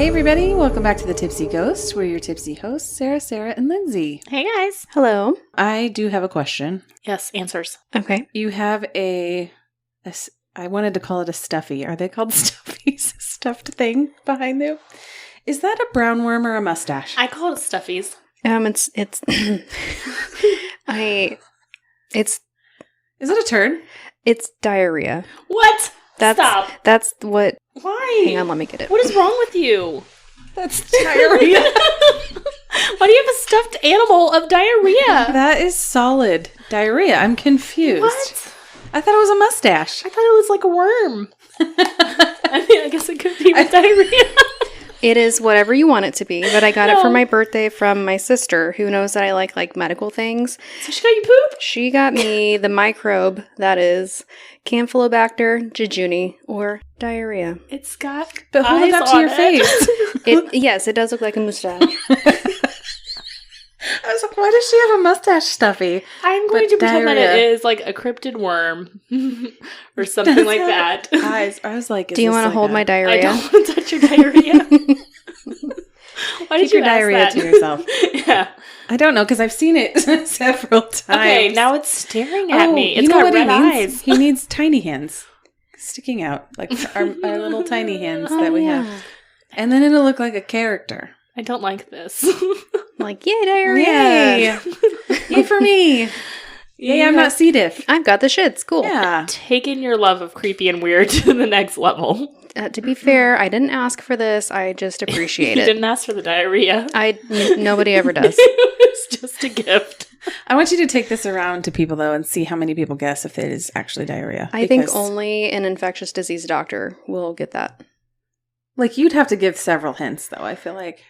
Hey everybody, welcome back to the Tipsy Ghost. We're your tipsy hosts, Sarah, and Lindsay. Hey guys. Hello. I do have a question. Yes, answers. Okay. You have I wanted to call it a stuffy. Are they called stuffies? Stuffed thing behind you? Is that a brown worm or a mustache? I call it stuffies. It's Is it a turd? it's diarrhea. What? That's Stop. That's what. Why? Hang on, let me get it. What is wrong with you? That's diarrhea. Why do you have a stuffed animal of diarrhea? That is solid diarrhea. I'm confused. What? I thought it was a mustache. I thought it was like a worm. I mean, I guess it could be with diarrhea. It is whatever you want it to be, but I got it for my birthday from my sister, who knows that I like medical things. So she got you poop? She got me the microbe that is Campylobacter jejuni, or diarrhea. It's got But hold it eyes up to on your it. face. Yes, it does look like a mustache. I was like, why does she have a mustache stuffy? I'm going But to pretend that diarrhea. it is like a cryptid worm or something like that. Eyes. I was like, Do you want to hold my I diarrhea? don't want to touch your diarrhea. Why did Keep your you ask diarrhea that? to yourself. Yeah. I don't know, because I've seen it several times. Okay, now it's staring at me. It's you know got what red he needs? eyes. He needs tiny hands sticking out, like our little tiny hands that we have. And then it'll look like a character. I don't like this. Like, yay, diarrhea! Yay! Yay for me! Yay, I'm not C. diff. I've got the shits. Cool. Yeah. Taken your love of creepy and weird to the next level. To be fair, I didn't ask for this. I just appreciate You it. didn't ask for the diarrhea. Nobody ever does. It was just a gift. I want you to take this around to people, though, and see how many people guess if it is actually diarrhea. I think Because, only an infectious disease doctor will get that. like, you'd have to give several hints, though, I feel like.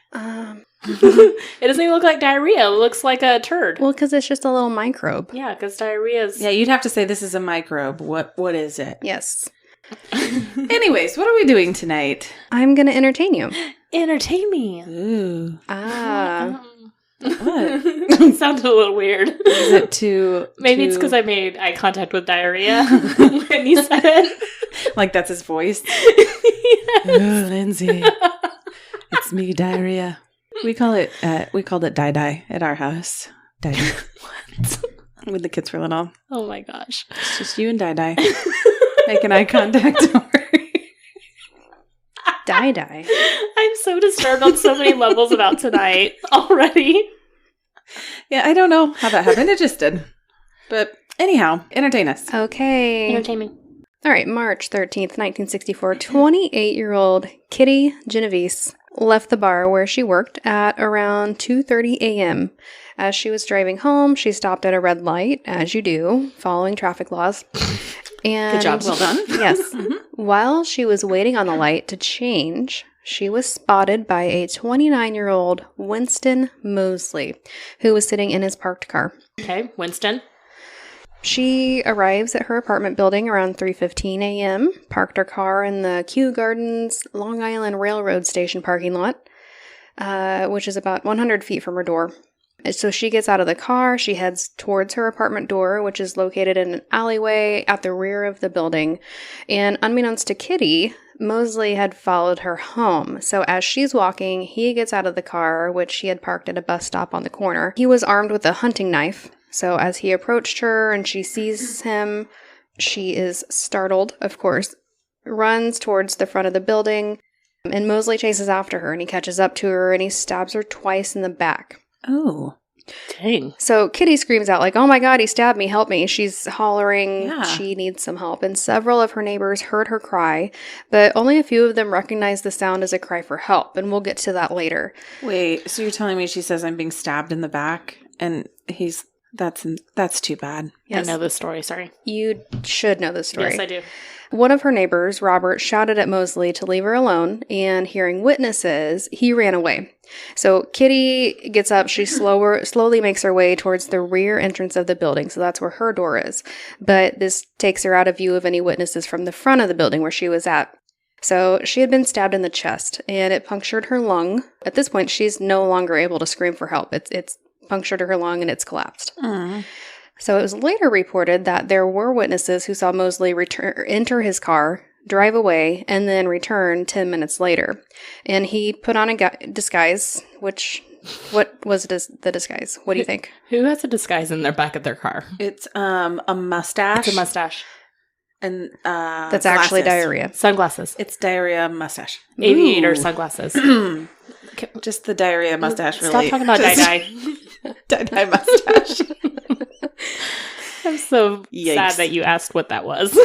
It doesn't even look like diarrhea. It looks like a turd. Well, because it's just a little microbe. Yeah, because diarrhea is... Yeah, you'd have to say this is a microbe. What is it? Yes. Anyways, what are we doing tonight? I'm going to entertain you. Entertain me. Ooh. Ah. What? It sounded a little weird. Is it too... Maybe it's because I made eye contact with diarrhea when you said it. Like that's his voice? Yes. Oh, Lindsay. It's me, diarrhea. We called it die at our house. Die. What? When the kids were little. Oh my gosh. It's just you and die. Making eye contact. Die. I'm so disturbed on so many levels about tonight already. Yeah, I don't know how that happened. It just did. But anyhow, entertain us. Okay. Entertain me. All right, March 13th, 1964, 28-year-old Kitty Genovese left the bar where she worked at around 2:30 a.m. As she was driving home, she stopped at a red light, as you do, following traffic laws. And Good job. Well done. Yes. While she was waiting on the light to change, she was spotted by a 29-year-old Winston Mosley, who was sitting in his parked car. Okay, Winston. She arrives at her apartment building around 3:15 a.m., parked her car in the Kew Gardens Long Island Railroad Station parking lot, which is about 100 feet from her door. And so she gets out of the car, she heads towards her apartment door, which is located in an alleyway at the rear of the building. And unbeknownst to Kitty, Mosley had followed her home. So as she's walking, he gets out of the car, which he had parked at a bus stop on the corner. He was armed with a hunting knife. So as he approached her and she sees him, she is startled, of course, runs towards the front of the building, and Mosley chases after her, and he catches up to her, and he stabs her twice in the back. Oh. Dang. So Kitty screams out like, "Oh my God, he stabbed me, help me." She's hollering, Yeah. She needs some help. And several of her neighbors heard her cry, but only a few of them recognized the sound as a cry for help, and we'll get to that later. Wait, so you're telling me she says I'm being stabbed in the back and that's too bad. Yes. I know this story, sorry. You should know this story. Yes, I do. One of her neighbors, Robert, shouted at Mosley to leave her alone, and hearing witnesses, he ran away. So Kitty gets up, she slowly makes her way towards the rear entrance of the building, so that's where her door is. But this takes her out of view of any witnesses from the front of the building where she was at. So she had been stabbed in the chest, and it punctured her lung. At this point, she's no longer able to scream for help. It's punctured her lung and it's collapsed. So it was later reported that there were witnesses who saw Mosley enter his car drive away, and then return 10 minutes later. And he put on a disguise, what was the disguise? What do you think? Who has a disguise in their back of their car? It's a mustache. It's a mustache. And that's actually diarrhea. Sunglasses. It's diarrhea mustache. Aviator sunglasses. Just the diarrhea mustache, really. Stop talking about dye-dye. Dye mustache. I'm so Yikes. sad that you asked what that was.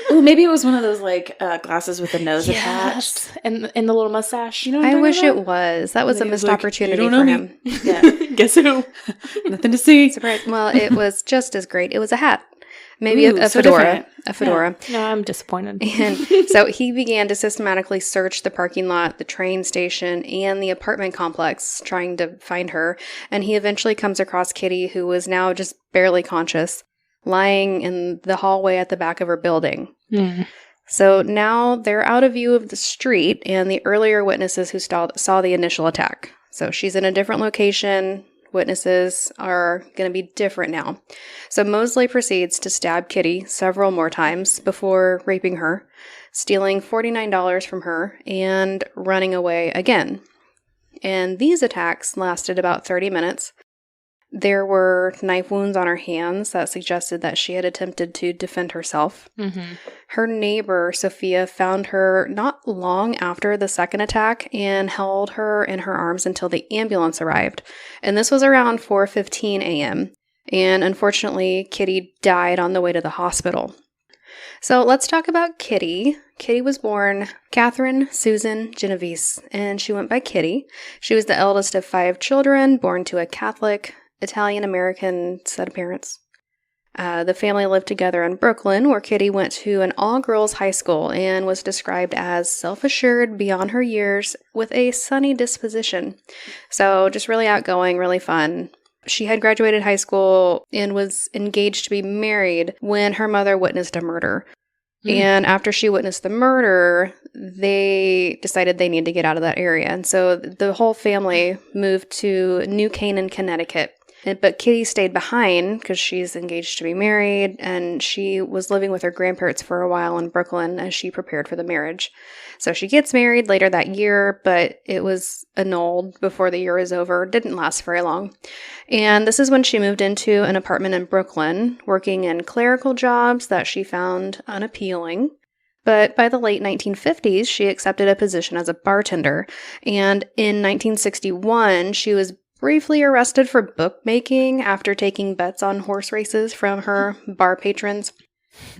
Well, maybe it was one of those like glasses with the nose attached. And the little mustache. You know what I I'm wish talking it was. That was a missed opportunity "You for don't know him. me." Yeah. Guess who? Nothing to see. Surprise. Well, it was just as great. It was a hat. Maybe Ooh, a so fedora. different. A fedora. No, I'm disappointed. And so he began to systematically search the parking lot, the train station, and the apartment complex, trying to find her. And he eventually comes across Kitty, who was now just barely conscious, lying in the hallway at the back of her building. Mm. So now they're out of view of the street and the earlier witnesses who saw the initial attack. So she's in a different location. Witnesses are going to be different now. So Mosley proceeds to stab Kitty several more times before raping her, stealing $49 from her, and running away again. And these attacks lasted about 30 minutes. There were knife wounds on her hands that suggested that she had attempted to defend herself. Mm-hmm. Her neighbor, Sophia, found her not long after the second attack and held her in her arms until the ambulance arrived. And this was around 4:15 a.m. And unfortunately, Kitty died on the way to the hospital. So let's talk about Kitty. Kitty was born Catherine Susan Genovese, and she went by Kitty. She was the eldest of 5 children, born to a Catholic Italian-American set of parents. The family lived together in Brooklyn, where Kitty went to an all-girls high school and was described as self-assured, beyond her years, with a sunny disposition. So just really outgoing, really fun. She had graduated high school and was engaged to be married when her mother witnessed a murder. And after she witnessed the murder, they decided they needed to get out of that area. And so the whole family moved to New Canaan, Connecticut. But Kitty stayed behind because she's engaged to be married, and she was living with her grandparents for a while in Brooklyn as she prepared for the marriage. So she gets married later that year, but it was annulled before the year is over. It didn't last very long. And this is when she moved into an apartment in Brooklyn, working in clerical jobs that she found unappealing. But by the late 1950s, she accepted a position as a bartender. And in 1961, she was briefly arrested for bookmaking after taking bets on horse races from her bar patrons.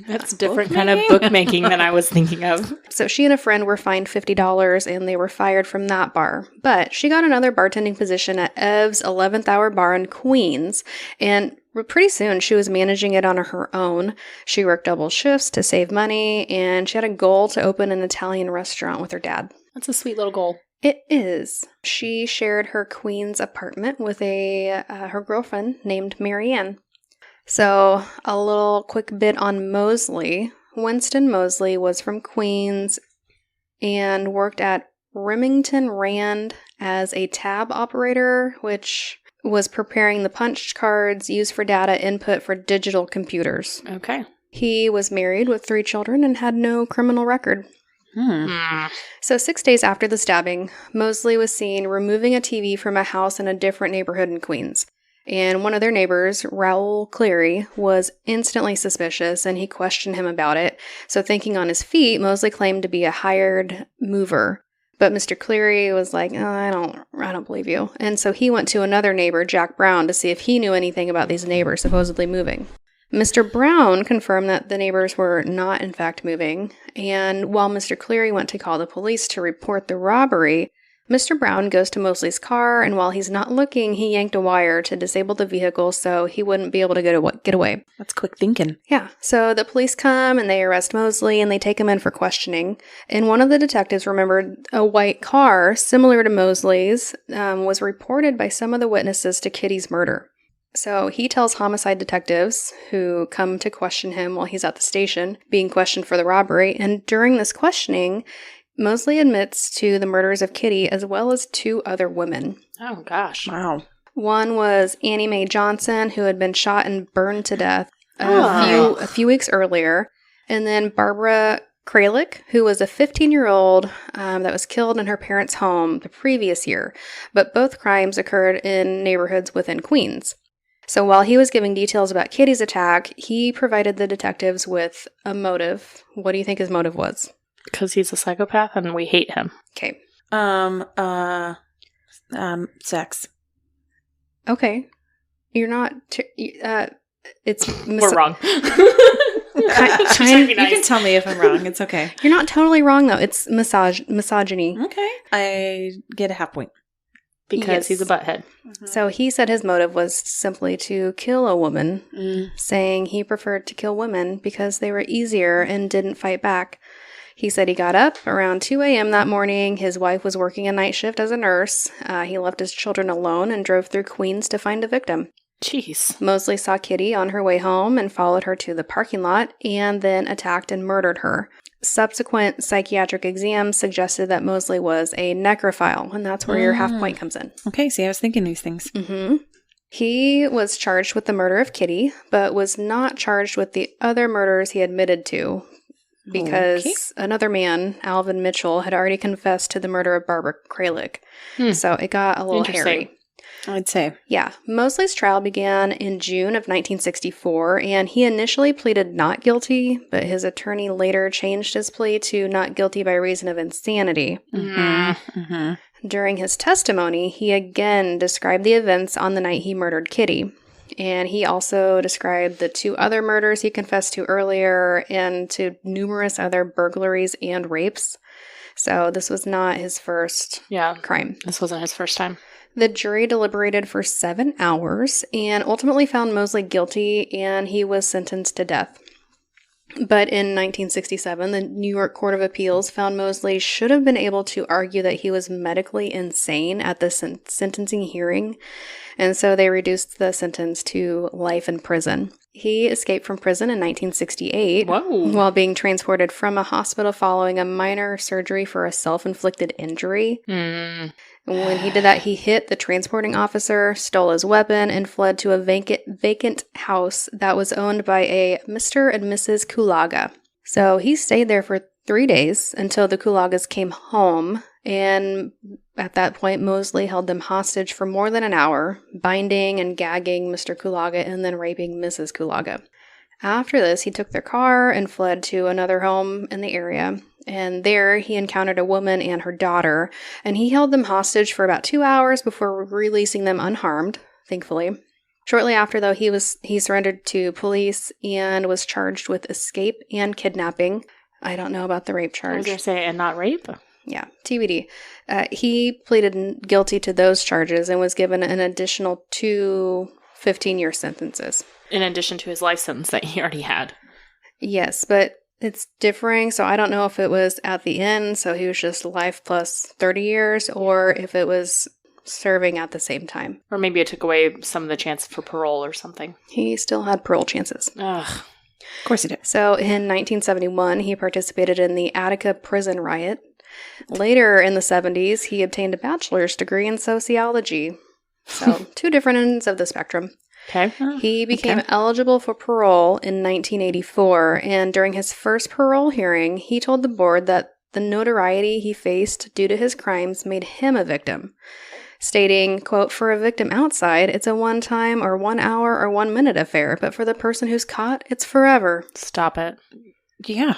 That's a different kind of bookmaking than I was thinking of. So she and a friend were fined $50 and they were fired from that bar. But she got another bartending position at Ev's 11th Hour Bar in Queens, and pretty soon she was managing it on her own. She worked double shifts to save money, and she had a goal to open an Italian restaurant with her dad. That's a sweet little goal. It is. She shared her Queens apartment with her girlfriend named Marianne. So, a little quick bit on Mosley. Winston Mosley was from Queens and worked at Remington Rand as a tab operator, which was preparing the punch cards used for data input for digital computers. Okay. He was married with 3 children and had no criminal record. So 6 days after the stabbing, Mosley was seen removing a TV from a house in a different neighborhood in Queens. And one of their neighbors, Raoul Cleary, was instantly suspicious, and he questioned him about it. So thinking on his feet, Mosley claimed to be a hired mover. But Mr. Cleary was like, oh, I don't believe you. And so he went to another neighbor, Jack Brown, to see if he knew anything about these neighbors supposedly moving. Mr. Brown confirmed that the neighbors were not, in fact, moving, and while Mr. Cleary went to call the police to report the robbery, Mr. Brown goes to Mosley's car, and while he's not looking, he yanked a wire to disable the vehicle so he wouldn't be able to get away. That's quick thinking. Yeah, so the police come, and they arrest Mosley, and they take him in for questioning, and one of the detectives remembered a white car, similar to Mosley's, was reported by some of the witnesses to Kitty's murder. So he tells homicide detectives who come to question him while he's at the station, being questioned for the robbery. And during this questioning, Mosley admits to the murders of Kitty as well as 2 other women. Oh, gosh. Wow. One was Annie Mae Johnson, who had been shot and burned to death a few weeks earlier. And then Barbara Kralik, who was a 15-year-old that was killed in her parents' home the previous year, but both crimes occurred in neighborhoods within Queens. So while he was giving details about Kitty's attack, he provided the detectives with a motive. What do you think his motive was? Because he's a psychopath and we hate him. Okay. Sex. Okay. You're not... We're wrong. You can tell me if I'm wrong. It's okay. You're not totally wrong, though. It's misogyny. Okay. I get a half point. Because he's a butthead. Mm-hmm. So he said his motive was simply to kill a woman, saying he preferred to kill women because they were easier and didn't fight back. He said he got up around 2 a.m. that morning. His wife was working a night shift as a nurse. He left his children alone and drove through Queens to find a victim. Jeez. Mosley saw Kitty on her way home and followed her to the parking lot and then attacked and murdered her. Subsequent psychiatric exams suggested that Mosley was a necrophile, and that's where your half point comes in. Okay, see, I was thinking these things. Mm-hmm. He was charged with the murder of Kitty, but was not charged with the other murders he admitted to because another man, Alvin Mitchell, had already confessed to the murder of Barbara Kralik. So it got a little hairy. I'd say. Yeah. Mosley's trial began in June of 1964, and he initially pleaded not guilty, but his attorney later changed his plea to not guilty by reason of insanity. Mm-hmm. Mm-hmm. During his testimony, he again described the events on the night he murdered Kitty. And he also described the 2 other murders he confessed to earlier and to numerous other burglaries and rapes. So this was not his first crime. This wasn't his first time. The jury deliberated for 7 hours and ultimately found Mosley guilty, and he was sentenced to death. But in 1967, the New York Court of Appeals found Mosley should have been able to argue that he was medically insane at the sentencing hearing, and so they reduced the sentence to life in prison. He escaped from prison in 1968 while being transported from a hospital following a minor surgery for a self-inflicted injury. When he did that, he hit the transporting officer, stole his weapon, and fled to a vacant house that was owned by a Mr. and Mrs. Kulaga. So he stayed there for 3 days until the Kulagas came home, and at that point, Mosley held them hostage for more than an hour, binding and gagging Mr. Kulaga and then raping Mrs. Kulaga. After this, he took their car and fled to another home in the area. And there, he encountered a woman and her daughter, and he held them hostage for about 2 hours before releasing them unharmed, thankfully. Shortly after, though, he surrendered to police and was charged with escape and kidnapping. I don't know about the rape charge. I was going to say, and not rape? Yeah, TBD. He pleaded guilty to those charges and was given an additional 2 15-year sentences. In addition to his life sentence that he already had. Yes, but it's differing, so I don't know if it was at the end, so he was just life plus 30 years, or if it was serving at the same time. Or maybe it took away some of the chance for parole or something. He still had parole chances. Ugh. Of course he did. So in 1971, he participated in the Attica prison riot. Later in the 70s, he obtained a bachelor's degree in sociology. So 2 different ends of the spectrum. Okay. He became eligible for parole in 1984, and during his first parole hearing, he told the board that the notoriety he faced due to his crimes made him a victim, stating, quote, "For a victim outside, it's a one-time or 1 hour or 1 minute affair, but for the person who's caught, it's forever." Stop it. Yeah.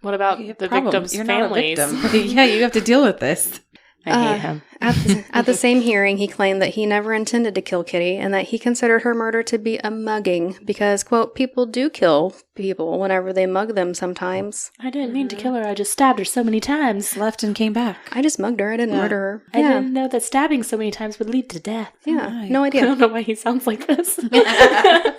What about the victims' You're families? Not a victim. Yeah, you have to deal with this. I hate him. At the same hearing, he claimed that he never intended to kill Kitty and that he considered her murder to be a mugging because, quote, "people do kill people whenever they mug them sometimes." I didn't mean to kill her. I just stabbed her so many times. Left and came back. I just mugged her. I didn't murder her. I didn't know that stabbing so many times would lead to death. Yeah, Right. no I idea. don't know why he sounds like this. I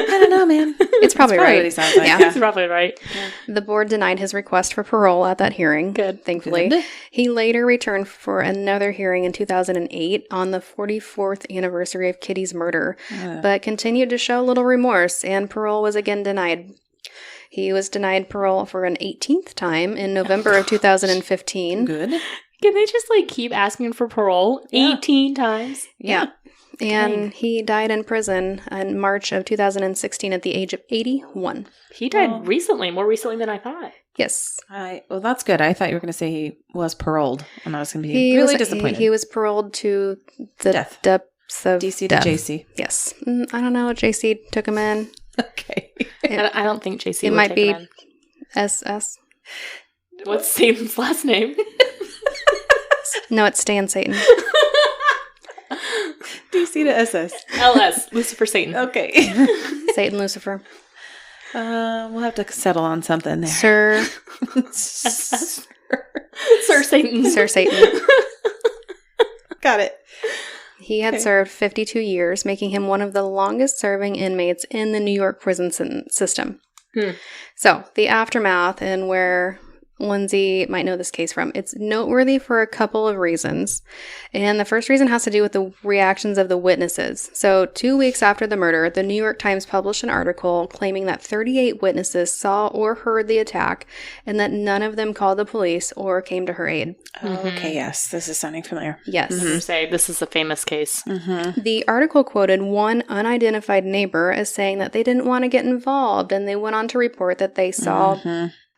don't know, man. It's probably That's right. what he sounds like. Yeah. He's probably right. The board denied his request for parole at that hearing. Good. Thankfully. Good. He later returned for another hearing in 2008 on the 44th anniversary of Kitty's murder, but continued to show little remorse, and parole was again denied. He was denied parole for an 18th time in November of 2015. Good. Can they just keep asking for parole 18 times? Yeah. And Dang. he died in prison in March of 2016 at the age of 81. He died Well- recently, more recently than I thought. Yes. Well, that's good. I thought you were going to say he was paroled, and I was going to be really disappointed. He was paroled to the Death. depths of DC death. to JC. Yes. I don't know. JC took him in. Okay. I don't think JC It would might take be him in. SS. What's Satan's last name? No, it's Stan Satan. DC to SS. LS, Lucifer Satan. Okay. Satan Lucifer. We'll have to settle on something there. Sir Sir Satan. Sir Satan. Got it. He had Okay. served 52 years, making him one of the longest serving inmates in the New York prison system. So, the aftermath and where Lindsay might know this case from, it's noteworthy for a couple of reasons. And the first reason has to do with the reactions of the witnesses. So, 2 weeks after the murder, the New York Times published an article claiming that 38 witnesses saw or heard the attack and that none of them called the police or came to her aid. Okay, yes. This is sounding familiar. Yes. Say this is a famous case. The article quoted one unidentified neighbor as saying that they didn't want to get involved, and they went on to report that they saw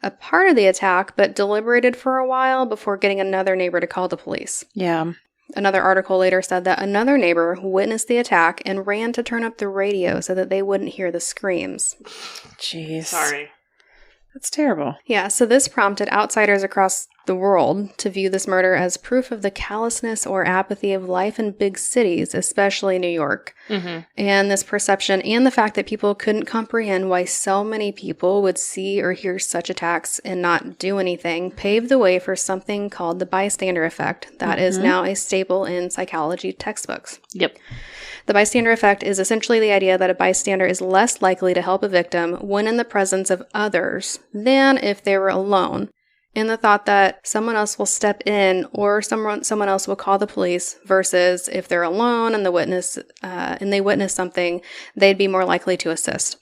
a part of the attack but deliberated for a while before getting another neighbor to call the police. Yeah. Another article later said that another neighbor witnessed the attack and ran to turn up the radio so that they wouldn't hear the screams. Jeez. Sorry. That's terrible. Yeah, so this prompted outsiders across the world to view this murder as proof of the callousness or apathy of life in big cities, especially New York. And this perception and the fact that people couldn't comprehend why so many people would see or hear such attacks and not do anything paved the way for something called the bystander effect that is now a staple in psychology textbooks. Yep. The bystander effect is essentially the idea that a bystander is less likely to help a victim when in the presence of others than if they were alone, and the thought that someone else will step in or someone else will call the police versus if they're alone and they witness something, they'd be more likely to assist.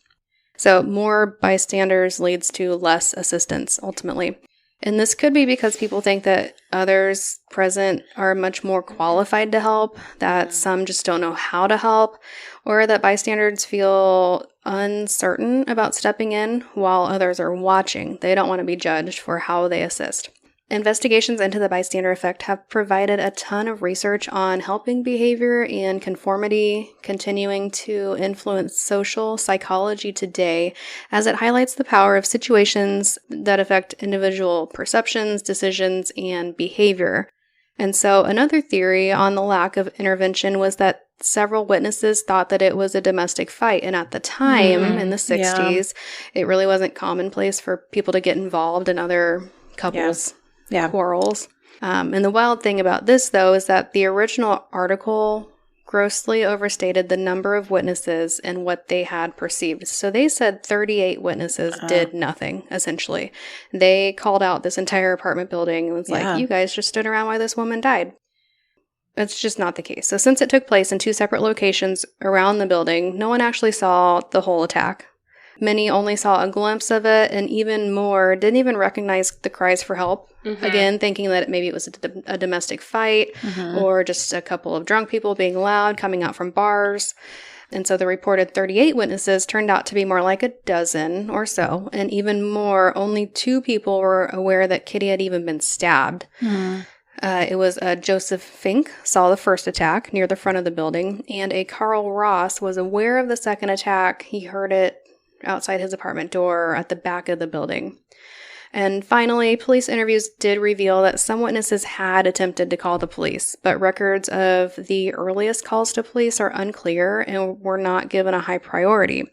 So more bystanders leads to less assistance ultimately. And this could be because people think that others present are much more qualified to help, that some just don't know how to help, or that bystanders feel uncertain about stepping in while others are watching. They don't want to be judged for how they assist. Investigations into the bystander effect have provided a ton of research on helping behavior and conformity, continuing to influence social psychology today, as it highlights the power of situations that affect individual perceptions, decisions, and behavior. And so another theory on the lack of intervention was that several witnesses thought that it was a domestic fight. And at the time, in the 60s, it really wasn't commonplace for people to get involved in other couples' quarrels. And the wild thing about this, though, is that the original article grossly overstated the number of witnesses and what they had perceived. So they said 38 witnesses did nothing, essentially. They called out this entire apartment building and was like, you guys just stood around while this woman died. That's just not the case. So since it took place in two separate locations around the building, no one actually saw the whole attack. Many only saw a glimpse of it, and even more didn't even recognize the cries for help. Again, thinking that maybe it was a domestic fight or just a couple of drunk people being loud coming out from bars. And so the reported 38 witnesses turned out to be more like a dozen or so. And even more, only 2 people were aware that Kitty had even been stabbed. It was Joseph Fink saw the first attack near the front of the building, and a Carl Ross was aware of the second attack. He heard it outside his apartment door at the back of the building. And finally, police interviews did reveal that some witnesses had attempted to call the police, but records of the earliest calls to police are unclear and were not given a high priority.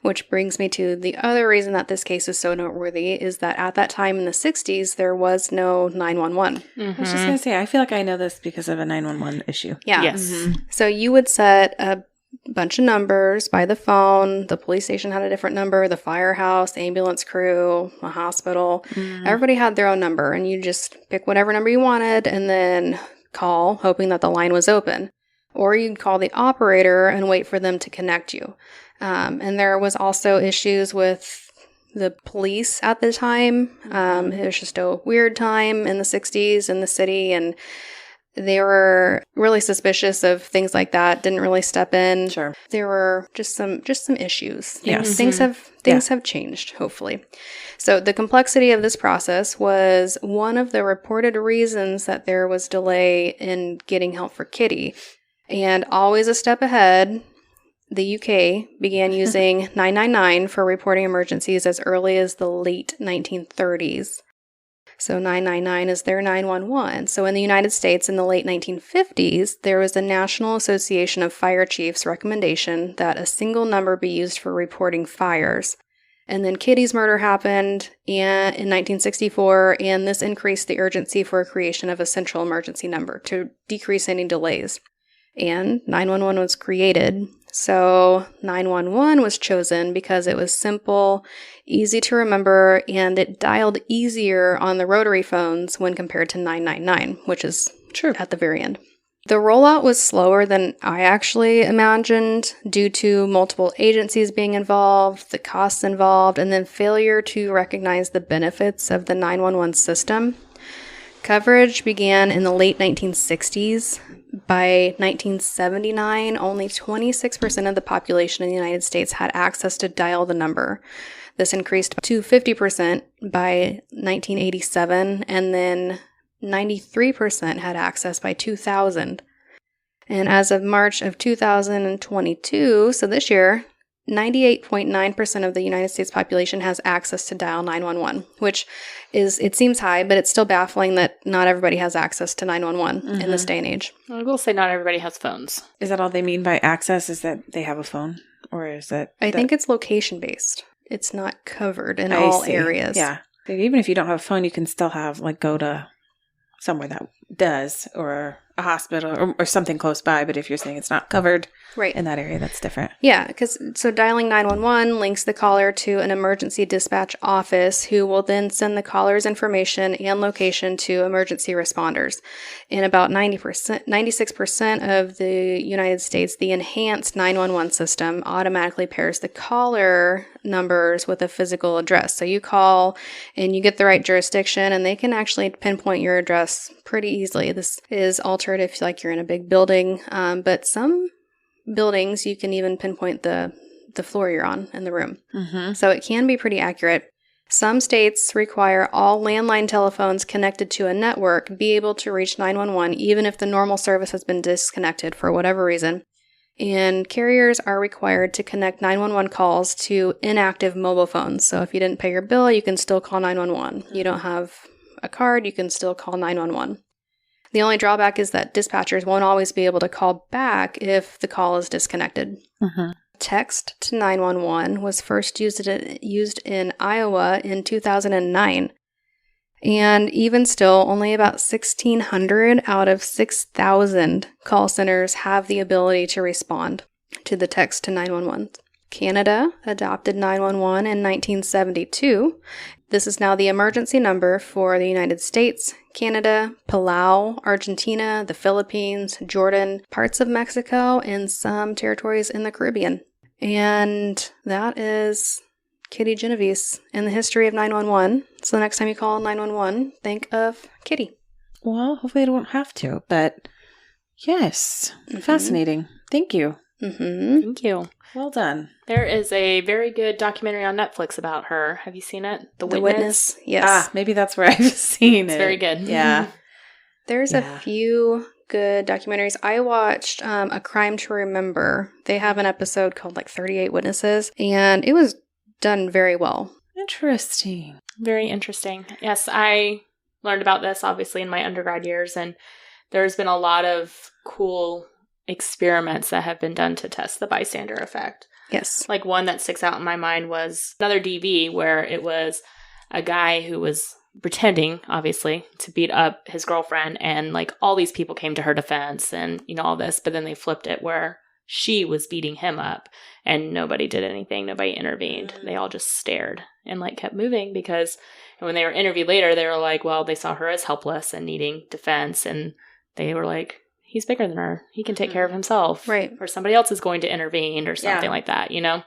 Which brings me to the other reason that this case is so noteworthy is that at that time in the 60s, there was no 911. I was just going to say, I feel like I know this because of a 911 issue. Yeah. Yes. So you would set a bunch of numbers by the phone. The police station had a different number, the firehouse, the ambulance crew, a hospital. Everybody had their own number, and you just pick whatever number you wanted and then call, hoping that the line was open. Or you'd call the operator and wait for them to connect you. And there was also issues with the police at the time. It was just a weird time in the 60s in the city, and They were really suspicious of things like that, didn't really step in. Sure. There were just some issues. Yes. Things have changed, hopefully. So the complexity of this process was one of the reported reasons that there was delay in getting help for Kitty. And always a step ahead, the UK began using 999 for reporting emergencies as early as the late 1930s. So 999 is their 911. So in the United States in the late 1950s, there was the National Association of Fire Chiefs recommendation that a single number be used for reporting fires. And then Kitty's murder happened in 1964, and this increased the urgency for a creation of a central emergency number to decrease any delays. And 911 was created. So 911 was chosen because it was simple, easy to remember, and it dialed easier on the rotary phones when compared to 999, which is true at the very end. The rollout was slower than I actually imagined due to multiple agencies being involved, the costs involved, and then failure to recognize the benefits of the 911 system. Coverage began in the late 1960s. By 1979, only 26% of the population in the United States had access to dial the number. This increased to 50% by 1987, and then 93% had access by 2000. And as of March of 2022, so this year, 98.9% of the United States population has access to dial 911, which it seems high, but it's still baffling that not everybody has access to 911 in this day and age. I will say not everybody has phones. Is that all they mean by access? Is that they have a phone? Or is it... I think it's location-based. It's not covered in all areas. Yeah. Even if you don't have a phone, you can still have, go to somewhere that does, or a hospital, or something close by. But if you're saying it's not covered in that area, that's different. Yeah, because dialing 911 links the caller to an emergency dispatch office who will then send the caller's information and location to emergency responders. In about 96% of the United States, the enhanced 911 system automatically pairs the caller numbers with a physical address. So you call and you get the right jurisdiction, and they can actually pinpoint your address pretty easily. This is altered if you're in a big building, but some buildings you can even pinpoint the floor you're on in the room. Mm-hmm. So it can be pretty accurate. Some states require all landline telephones connected to a network be able to reach 911 even if the normal service has been disconnected for whatever reason. And carriers are required to connect 911 calls to inactive mobile phones. So if you didn't pay your bill, you can still call 911. You don't have a card, you can still call 911. The only drawback is that dispatchers won't always be able to call back if the call is disconnected. Mm-hmm. Text to 911 was first used in Iowa in 2009. And even still, only about 1,600 out of 6,000 call centers have the ability to respond to the text to 911. Canada adopted 911 in 1972. This is now the emergency number for the United States, Canada, Palau, Argentina, the Philippines, Jordan, parts of Mexico, and some territories in the Caribbean. And that is Kitty Genovese in the history of 911. So the next time you call 911, think of Kitty. Well, hopefully I don't have to, but yes, fascinating. Thank you. Mm-hmm. Thank you. Well done. There is a very good documentary on Netflix about her. Have you seen it? The Witness? Yes. Ah, maybe that's where I've seen it. It's very good. Yeah. There's a few good documentaries. I watched A Crime to Remember. They have an episode called 38 Witnesses, and it was done very well. Interesting. Very interesting. Yes, I learned about this obviously in my undergrad years, and there's been a lot of cool experiments that have been done to test the bystander effect. Yes. One that sticks out in my mind was another DV where it was a guy who was pretending, obviously, to beat up his girlfriend, and all these people came to her defense and, all this, but then they flipped it where she was beating him up and nobody did anything. Nobody intervened. They all just stared and kept moving because when they were interviewed later, they were like, well, they saw her as helpless and needing defense. And they were like, he's bigger than her. He can take care of himself. Right. Or somebody else is going to intervene or something like that, Well,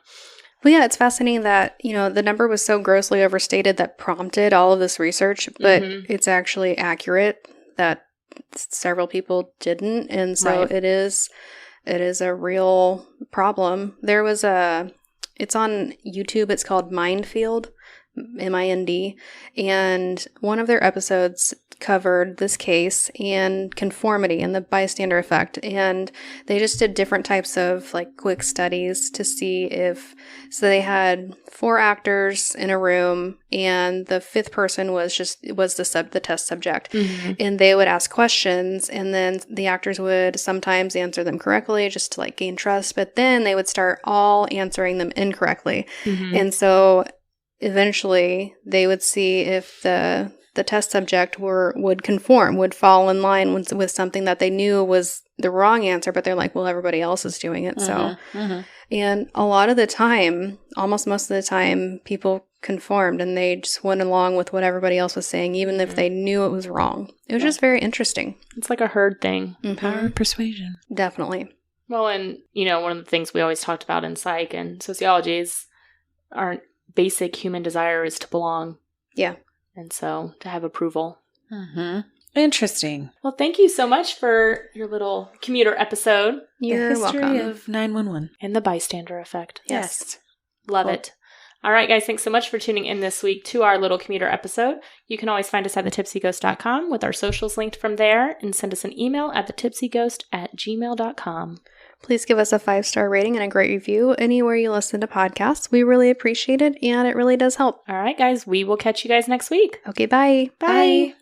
yeah, it's fascinating that, the number was so grossly overstated that prompted all of this research, but it's actually accurate that several people didn't. And so it is a real problem. There was it's on YouTube. It's called Mindfield, MIND. And one of their episodes covered this case and conformity and the bystander effect. And they just did different types of like quick studies to see so they had 4 actors in a room, and the 5th person was the test subject. Mm-hmm. And they would ask questions, and then the actors would sometimes answer them correctly just to like gain trust, but then they would start all answering them incorrectly. Mm-hmm. And so eventually they would see if the test subject would fall in line with something that they knew was the wrong answer, but they're like, well, everybody else is doing it. Mm-hmm. So, and a lot of the time, almost most of the time, people conformed and they just went along with what everybody else was saying, even if they knew it was wrong. It was just very interesting. It's like a herd thing. Mm-hmm. Power of persuasion. Definitely. Well, and, one of the things we always talked about in psych and sociology is our basic human desire is to belong. Yeah. And so to have approval. Mm-hmm. Interesting. Well, thank you so much for your little commuter episode. You're welcome. The history of 911. And the bystander effect. Yes. Love it. All right, guys. Thanks so much for tuning in this week to our little commuter episode. You can always find us at thetipsyghost.com with our socials linked from there, and send us an email at thetipsyghost@gmail.com. Please give us a 5-star rating and a great review anywhere you listen to podcasts. We really appreciate it, and it really does help. All right, guys. We will catch you guys next week. Okay, bye. Bye.